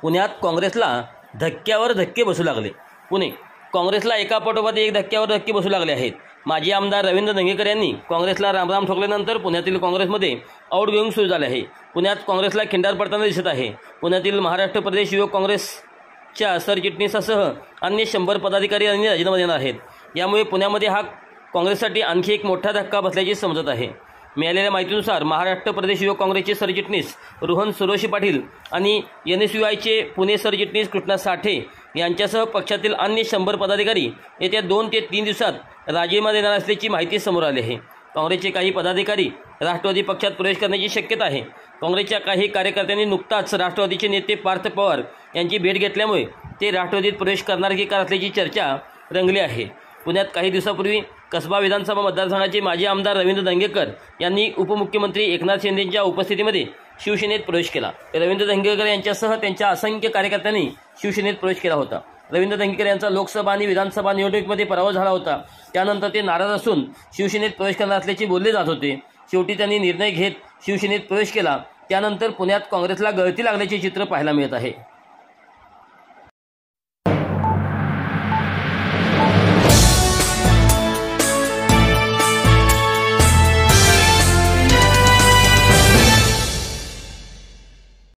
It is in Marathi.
पुण्यात काँग्रेसला धक्क्यावर धक्के बसू लागले. पुणे काँग्रेसला एकापाठोपाठ एक धक्क्यावर धक्के बसू लागले आहेत. माजी आमदार रवींद्र धंगेकर यांनी काँग्रेसला रामराम ठोकल्यानंतर पुण्यातील काँग्रेसमध्ये आउटगोईंग सुरू झाले आहे. पुण्यात काँग्रेसला खिंडार पडताना दिसत आहे. पुण्यातील महाराष्ट्र प्रदेश युवक काँग्रेसच्या सरचिटणीसासह अन्य 100 पदाधिकारी यांनी राजीनामा देणार आहेत. यामुळे पुण्यामध्ये हा काँग्रेससाठी आणखी एक मोठा धक्का बसल्याची समजत आहे. मिळालेल्या माहितीनुसार महाराष्ट्र प्रदेश युवक काँग्रेसचे सरचिटणीस रोहन सुरोशी पाटील आणि NSUIचे पुणे सरचिटणीस कृष्णा साठे यांच्यासह पक्षातील अन्य 100 पदाधिकारी येत्या 2 ते 3 दिवसात राजीनामा देणार असल्याची माहिती समोर आली आहे. काँग्रेसचे काही पदाधिकारी राष्ट्रवादी पक्षात प्रवेश करण्याची शक्यता आहे. काँग्रेसच्या काही कार्यकर्त्यांनी नुकताच राष्ट्रवादीचे नेते पार्थ पवार यांची भेट घेतल्यामुळे ते राष्ट्रवादीत प्रवेश करणार की काय असल्याची चर्चा रंगली आहे. पुण्यात काही दिवसापूर्वी कसबा विधानसभा मतदारसंघाचे माजी आमदार रवींद्र धंगेकर यांनी उपमुख्यमंत्री एकनाथ शिंदेंच्या उपस्थितीमध्ये शिवसेनेत प्रवेश केला. रवींद्र धंगेकर यांच्यासह त्यांच्या असंख्य कार्यकर्त्यांनी शिवसेनेत प्रवेश केला होता. रवींद्र धंगेकर यांचा लोकसभा आणि विधानसभा निवडणुकीमध्ये पराभव झाला होता. त्यानंतर ते नाराज असून शिवसेनेत प्रवेश करणार असल्याचे बोलले जात होते. शेवटी त्यांनी निर्णय घेत शिवसेनेत प्रवेश केला. त्यानंतर पुण्यात काँग्रेसला गळती लागल्याचे चित्र पाहायला मिळत आहे.